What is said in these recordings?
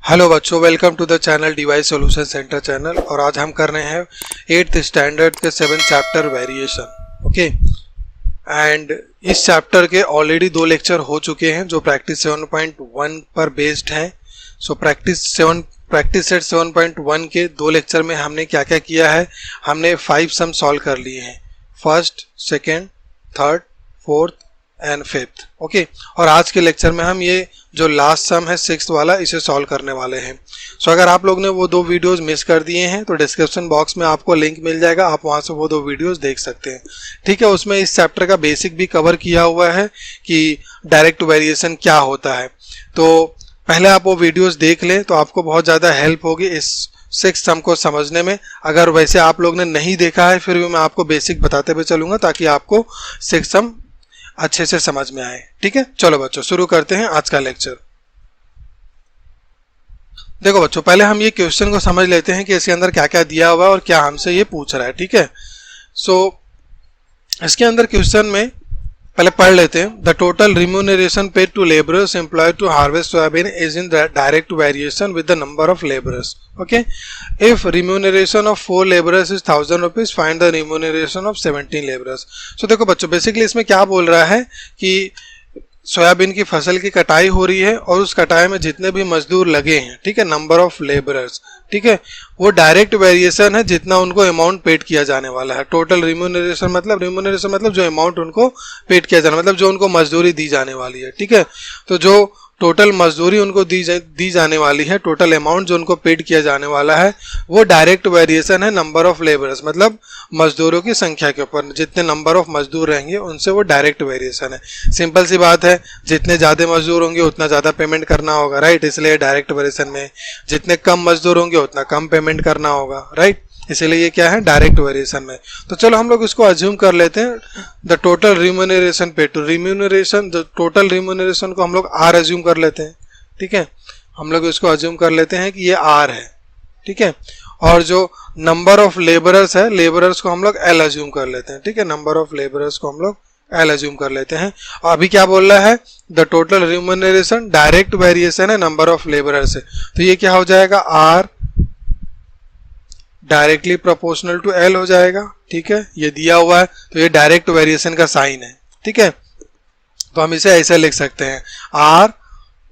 Hello बच्चों, welcome to the channel device solution center channel. और आज हम कर रहे हैं 8th स्टैंडर्ड के 7th chapter variation. Okay, and इस चैप्टर के ऑलरेडी 2 लेक्चर हो चुके हैं जो प्रैक्टिस 7.1 पर बेस्ड हैं। सो प्रैक्टिस सेट 7.1 के 2 लेक्चर में हमने क्या क्या किया है। हमने 5 सम सॉल्व कर लिए हैं, first, second, third, fourth and fifth. Okay, और आज के लेक्चर में हम ये जो लास्ट सम है 6th वाला, इसे सॉल्व करने वाले हैं। सो अगर आप लोग ने वो 2 वीडियोस मिस कर दिए हैं तो डिस्क्रिप्शन बॉक्स में आपको लिंक मिल जाएगा, आप वहां से वो 2 वीडियोस देख सकते हैं। ठीक है, उसमें इस चैप्टर का बेसिक भी कवर किया हुआ है कि डायरेक्ट वेरिएशन क्या होता है। तो पहले आप वो वीडियोस देख लें तो आपको बहुत ज़्यादा हेल्प होगी इस 6th सम को समझने में। अगर वैसे आप लोग ने नहीं देखा है फिर भी मैं आपको बेसिक बताते हुए चलूंगा ताकि आपको 6th सम अच्छे से समझ में आए। ठीक है, चलो बच्चों शुरू करते हैं आज का लेक्चर। देखो बच्चों, पहले हम ये क्वेश्चन को समझ लेते हैं कि इसके अंदर क्या क्या दिया हुआ है और क्या हमसे ये पूछ रहा है। ठीक है, सो इसके अंदर क्वेश्चन में पहले पढ़ लेते हैं। The total remuneration paid to labourers employed to harvest soybean is in direct variation with the number of labourers. Okay, if remuneration of 4 labourers is 1000 rupees, find the remuneration of 17 labourers. So देखो बच्चों, basically इसमें क्या बोल रहा है कि soybean की फसल की कटाई हो रही है और उस कटाई में जितने भी मजदूर लगे हैं, ठीक है, नंबर ऑफ लेबरर्स, ठीक है, वो डायरेक्ट वेरिएशन है जितना उनको अमाउंट पेड किया जाने वाला है। टोटल रिम्यूनरेशन मतलब जो अमाउंट उनको पेड किया जाना, मतलब जो उनको मजदूरी दी जाने वाली है। ठीक है, तो जो टोटल मजदूरी उनको दी जाने वाली है, टोटल अमाउंट जो उनको पेड किया जाने वाला है, वो डायरेक्ट वेरिएशन है नंबर ऑफ लेबरर्स, मतलब मजदूरों की संख्या के ऊपर। जितने नंबर ऑफ मजदूर रहेंगे उनसे वो डायरेक्ट वेरिएशन है। सिंपल सी बात है, जितने ज़्यादा मजदूर होंगे उतना ज़्यादा पेमेंट करना होगा, राइट, इसलिए डायरेक्ट वेरिएशन में। जितने कम मजदूर होंगे उतना कम पेमेंट करना होगा, राइट, इसीलिए ये क्या है, डायरेक्ट वेरिएशन में। तो चलो हम लोग इसको अज्यूम कर लेते हैं। The total remuneration pay to remuneration, the total remuneration को हम लोग आर अज्यूम कर लेते हैं। ठीक है, हम लोग इसको अज्यूम कर लेते हैं कि ये आर है। ठीक है, और जो नंबर ऑफ लेबरर्स है, लेबरर्स को हम लोग एल अज्यूम कर लेते हैं। ठीक है, नंबर ऑफ लेबरर्स को हम लोग एल अज्यूम कर लेते हैं। और अभी क्या बोल रहा है, the total remuneration direct variation है नंबर ऑफ लेबरर्स से, तो ये क्या हो जाएगा, R directly proportional to L हो जाएगा। ठीक है, ये दिया हुआ है तो ये डायरेक्ट वेरिएशन का साइन है। ठीक है, तो हम इसे ऐसे लिख सकते हैं, R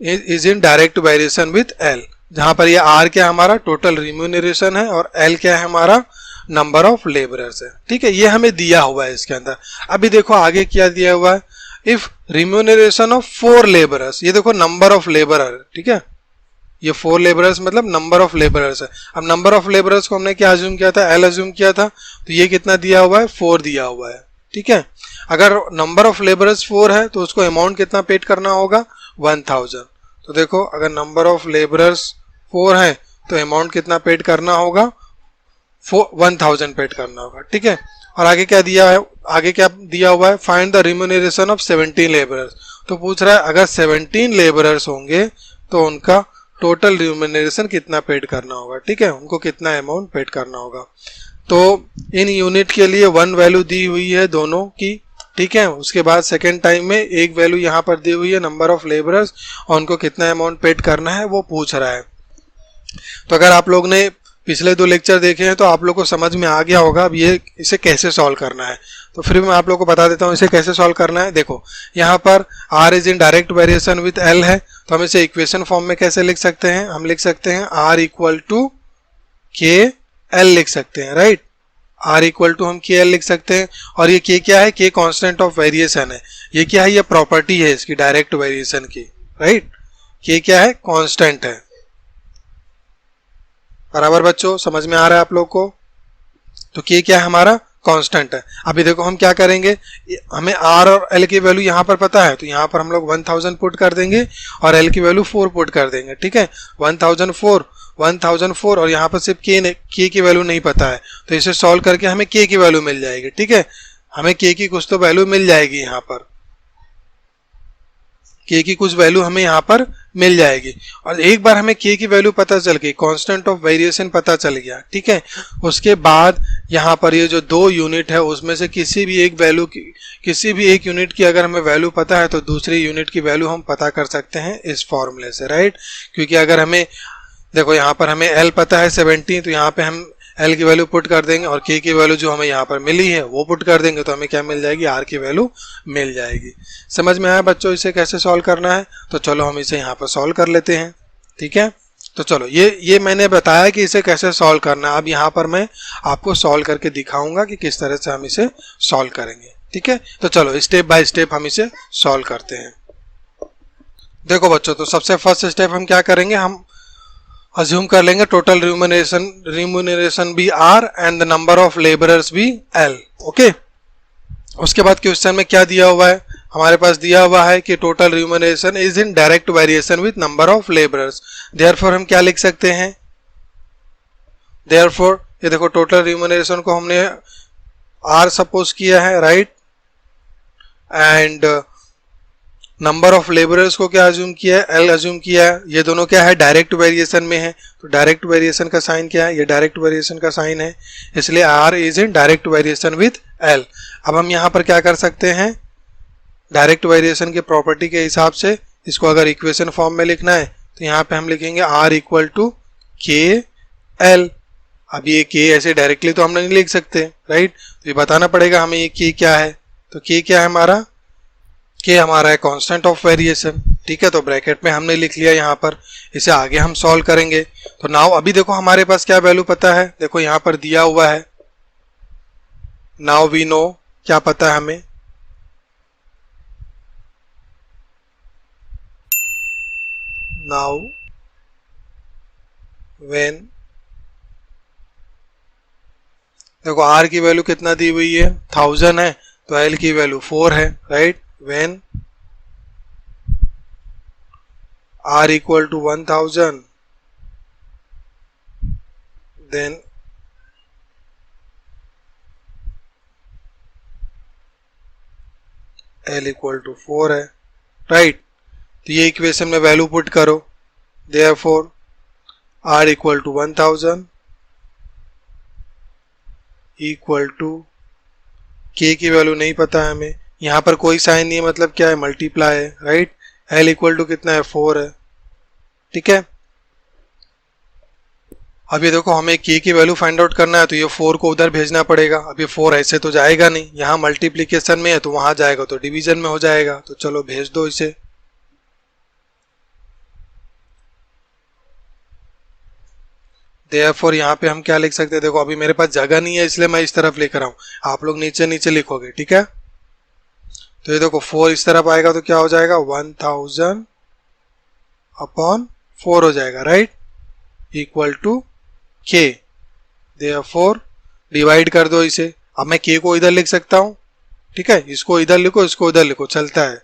is in direct variation with L, जहां पर ये आर क्या हमारा टोटल रिम्यूनरेशन है और एल क्या है हमारा नंबर ऑफ लेबरर्स है। ठीक है, ये हमें दिया हुआ है इसके अंदर। अभी देखो आगे क्या दिया हुआ है, इफ रिम्यूनरेशन ऑफ 4 लेबरर्स, ये देखो नंबर ऑफ लेबरर, ठीक है, ये 4 लेबरर्स मतलब नंबर ऑफ लेबरर्स है। अब नंबर ऑफ लेबरर्स को हमने क्या अज्यूम किया था, एल अज्यूम किया था, तो ये कितना दिया हुआ है, 4 दिया हुआ है। ठीक है, अगर नंबर ऑफ लेबरर्स 4 है तो उसको अमाउंट कितना पेड करना होगा, 1000। तो देखो अगर नंबर ऑफ लेबरर्स 4 है तो अमाउंट कितना पेड करना होगा, 1000 पेड करना होगा। ठीक है, और आगे क्या दिया है, आगे क्या दिया हुआ है, find the remuneration of 17 labourers. तो पूछ रहा है अगर 17 लेबरर्स होंगे तो उनका टोटल रिम्यूनरेशन कितना पेड करना होगा। ठीक है, उनको कितना अमाउंट पेड करना होगा। तो इन यूनिट के लिए 1 वैल्यू दी हुई है दोनों की। ठीक है, उसके बाद सेकेंड टाइम में एक वैल्यू यहाँ पर दी हुई है नंबर ऑफ लेबरर्स और उनको कितना अमाउंट पेड करना है वो पूछ रहा है। तो अगर आप लोग ने पिछले 2 लेक्चर देखे हैं तो आप लोग को समझ में आ गया होगा अब ये इसे कैसे सॉल्व करना है। तो फिर मैं आप लोग को बता देता हूँ इसे कैसे सॉल्व करना है। देखो यहाँ पर r is in direct variation with l है, तो हम इसे इक्वेशन फॉर्म में कैसे लिख सकते हैं, हम लिख सकते हैं r इक्वल टू के एल लिख सकते हैं, राइट, r इक्वल टू हम के एल लिख सकते हैं। और ये k क्या है, k कांस्टेंट ऑफ वेरिएशन है। ये क्या है, ये प्रॉपर्टी है इसकी डायरेक्ट वेरिएशन की, राइट, k क्या है, कांस्टेंट है। बराबर बच्चों, समझ में आ रहा है आप लोग को। तो k क्या है हमारा, कांस्टेंट है। अभी देखो हम क्या करेंगे, हमें r और l की वैल्यू यहाँ पर पता है तो यहाँ पर हम लोग 1000 पुट कर देंगे और l की वैल्यू 4 पुट कर देंगे। ठीक है, 1004 और यहाँ पर सिर्फ k की वैल्यू नहीं पता है तो इसे सॉल्व करके हमें k की वैल्यू मिल जाएगी। ठीक है, हमें k की कुछ तो वैल्यू मिल जाएगी, यहाँ पर k की कुछ वैल्यू हमें यहाँ पर मिल जाएगी। और एक बार हमें k की वैल्यू पता चल गई, कांस्टेंट ऑफ वेरिएशन पता चल गया। ठीक है, उसके बाद यहाँ पर ये जो 2 यूनिट है उसमें से किसी भी एक यूनिट की अगर हमें वैल्यू पता है तो दूसरी यूनिट की वैल्यू हम पता कर सकते हैं इस फॉर्मूले से, राइट, क्योंकि अगर हमें देखो यहाँ पर हमें L पता है 70, तो यहाँ पे हम L की वैल्यू पुट कर देंगे और K की वैल्यू जो हमें यहाँ पर मिली है वो पुट कर देंगे, तो हमें क्या मिल जाएगी, R की वैल्यू मिल जाएगी। समझ में आया बच्चों इसे कैसे सॉल्व करना है? तो चलो हम इसे यहाँ पर सॉल्व कर लेते हैं। ठीक है, तो चलो ये मैंने बताया कि इसे कैसे सॉल्व करना है। अब यहाँ पर मैं आपको सॉल्व करके दिखाऊंगा कि किस तरह से हम इसे सॉल्व करेंगे। ठीक है, तो चलो स्टेप बाय स्टेप हम इसे सॉल्व करते हैं। देखो बच्चों, तो सबसे फर्स्ट स्टेप हम क्या करेंगे, हम अज्यूम कर लेंगे टोटल रिम्यूनरेशन भी R and the number of labourers भी L। ओके, उसके बाद क्वेश्चन में क्या दिया हुआ है, हमारे पास दिया हुआ है कि total remuneration is in direct variation with number of labourers. Therefore हम क्या लिख सकते हैं, देयरफॉर ये देखो टोटल रिम्यूनरेशन को हमने R सपोज किया है, right, and number of labourers को क्या अज्यूम किया है, L अज्यूम किया है। ये दोनों क्या है, डायरेक्ट वेरिएशन में है, तो डायरेक्ट वेरिएशन का साइन क्या है, ये डायरेक्ट वेरिएशन का साइन है, इसलिए R is in direct variation with L। अब हम यहाँ पर क्या कर सकते हैं, डायरेक्ट वेरिएशन के प्रॉपर्टी के हिसाब से इसको अगर इक्वेशन फॉर्म में लिखना है तो यहाँ पे हम लिखेंगे R इक्वल टू के एल। अब ये K ऐसे डायरेक्टली तो हम नहीं लिख सकते, राइट, तो ये बताना पड़ेगा हमें ये K क्या है। तो K क्या है हमारा, K हमारा है कांस्टेंट ऑफ वेरिएशन। ठीक है, तो ब्रैकेट में हमने लिख लिया यहाँ पर, इसे आगे हम सॉल्व करेंगे। तो नाउ अभी देखो हमारे पास क्या वैल्यू पता है, देखो यहाँ पर दिया हुआ है, नाउ वी नो, क्या पता है हमें, नाउ व्हेन, देखो R की वैल्यू कितना दी हुई है, 1000 है, तो L की वैल्यू 4 है, right, when R equal to 1000 then L equal to 4 है, राइट, तो ये इक्वेशन में वैल्यू पुट करो, therefore R equal to 1000 equal to K की वैल्यू नहीं पता है हमें, यहाँ पर कोई साइन नहीं है, मतलब क्या है, मल्टीप्लाई है, राइट, L इक्वल टू कितना है, 4 है। ठीक है, अब ये देखो हमें K की वैल्यू फाइंड आउट करना है, तो ये 4 को उधर भेजना पड़ेगा। अब ये 4 ऐसे तो जाएगा नहीं, यहाँ मल्टीप्लिकेशन में है तो वहां जाएगा, तो डिवीजन में हो जाएगा, तो चलो भेज दो इसे। देयरफॉर यहाँ पे हम क्या लिख सकते हैं, देखो अभी मेरे पास जगह नहीं है इसलिए मैं इस तरफ लिख रहा हूँ, आप लोग नीचे नीचे लिखोगे। ठीक है, तो ये देखो 4 इस तरफ आएगा तो क्या हो जाएगा, 1000 अपॉन 4 हो जाएगा, right, equal to K। Therefore divide कर दो इसे। अब मैं K को इधर लिख सकता हूँ, ठीक है, इसको इधर लिखो, इसको इधर लिखो, चलता है।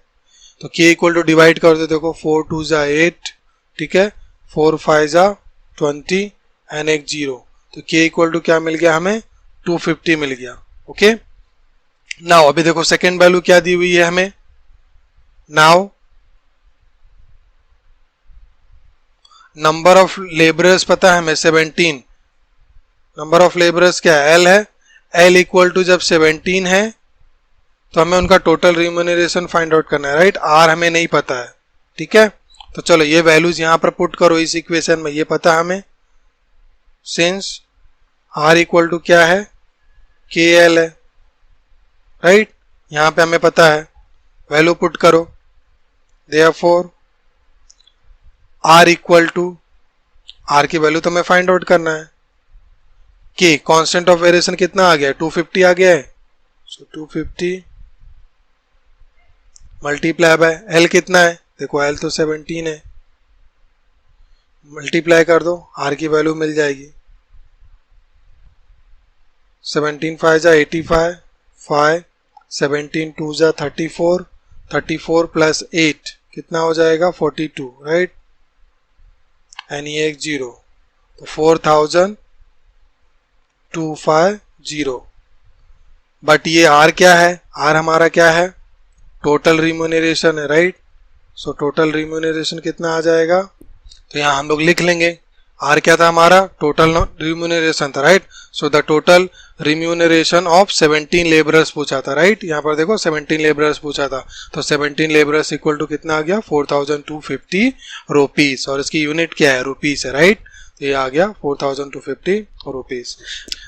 तो K इक्वल टू डिवाइड कर दो, देखो 4 2 जा 8, ठीक है, 4 5 जा 20 एंड एक 0, तो K इक्वल टू क्या मिल गया हमें, 250 मिल गया। ओके, नाउ अभी देखो सेकेंड वैल्यू क्या दी हुई है हमें, नाउ नंबर ऑफ लेबरर्स पता है हमें 17, नंबर ऑफ लेबरर्स क्या है, L है, L इक्वल टू जब 17 है तो हमें उनका टोटल रिम्यूनरेशन फाइंड आउट करना है, राइट, R हमें नहीं पता है। ठीक है, तो चलो ये वैल्यूज यहां पर पुट करो इस इक्वेशन में, ये पता हमें, सिंस R इक्वल टू क्या है, KL है, राइट, यहां पे हमें पता है, वैल्यू पुट करो, therefore R equal to, R की वैल्यू तो हमें फाइंड आउट करना है, K कांस्टेंट ऑफ वेरिएशन कितना आ गया है, 250 आ गया है, सो 250 मल्टीप्लाई बाय L कितना है, देखो L तो 17 है, मल्टीप्लाई कर दो, R की वैल्यू मिल जाएगी, 17 5 जा 85, 5 17 2 जा 34, 34 प्लस 8 कितना हो जाएगा, 42, राइट, एंड ये एक 0, तो 4250। बट ये R क्या है, R हमारा क्या है, टोटल रिम्यूनरेशन है, राइट, सो टोटल रिम्यूनरेशन कितना आ जाएगा, तो यहाँ हम लोग लिख लेंगे, R क्या था हमारा, टोटल रिम्यूनरेशन था, right, so the total remuneration of 17 labourers पूछा था, राइट, यहाँ पर देखो 17 लेबरर्स पूछा था, तो 17 लेबरर्स इक्वल टू कितना आ गया, 4250 रुपीस, और इसकी यूनिट क्या है, रुपीस है, राइट, तो ये आ गया 4250 रुपीज़।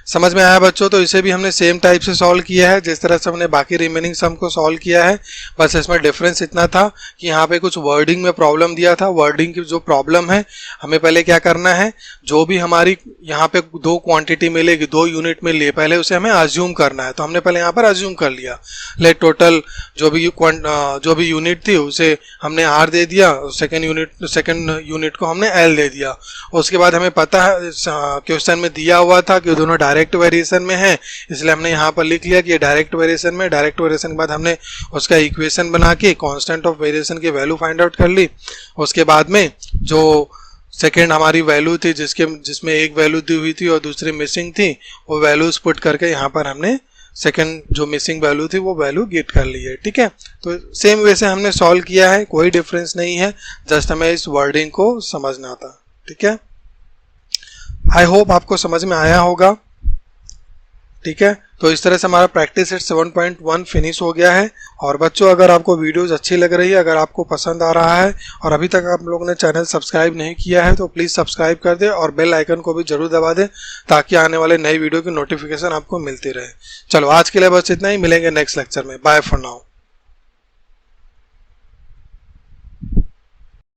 समझ में आया बच्चों? तो इसे भी हमने सेम टाइप से सॉल्व किया है जिस तरह से हमने बाकी रिमेनिंग सम को सॉल्व किया है, बस इसमें डिफरेंस इतना था कि यहाँ पे कुछ वर्डिंग में प्रॉब्लम दिया था। वर्डिंग की जो प्रॉब्लम है, हमें पहले क्या करना है, जो भी हमारी यहाँ पे दो क्वांटिटी मिलेगी, 2 यूनिट मिल लिए, पहले उसे हमें अज्यूम करना है। तो हमने पहले यहाँ पर अज्यूम कर लिया, लेट टोटल जो भी यूनिट थी उसे हमने आर दे दिया, सेकेंड यूनिट को हमने एल दे दिया। उसके बाद हमें पता है क्वेश्चन में दिया हुआ था कि दोनों डायरेक्ट वेरिएशन में है, इसलिए हमने यहाँ पर लिख लिया कि ये डायरेक्ट वेरिएशन में। डायरेक्ट वेरिएशन के बाद हमने उसका इक्वेशन बना के कांस्टेंट ऑफ वेरिएशन की वैल्यू फाइंड आउट कर ली। उसके बाद में जो सेकेंड हमारी वैल्यू थी जिसमें एक वैल्यू दी हुई थी और दूसरी मिसिंग थी, वो वैल्यूज पुट करके यहाँ पर हमने सेकेंड जो मिसिंग वैल्यू थी वो वैल्यू गेट कर ली है। ठीक है, तो सेम वे से हमने सॉल्व किया है, कोई डिफरेंस नहीं है, जस्ट हमें इस वर्डिंग को समझना था। ठीक है, आई होप आपको समझ में आया होगा। ठीक है, तो इस तरह से हमारा प्रैक्टिस सेट 7.1 फिनिश हो गया है। और बच्चों, अगर आपको वीडियोस अच्छी लग रही है, अगर आपको पसंद आ रहा है और अभी तक आप लोगों ने चैनल सब्सक्राइब नहीं किया है तो प्लीज़ सब्सक्राइब कर दें और बेल आइकन को भी जरूर दबा दें ताकि आने वाले नई वीडियो की नोटिफिकेशन आपको मिलती रहे। चलो आज के लिए बस इतना ही, मिलेंगे नेक्स्ट लेक्चर में। Bye for now.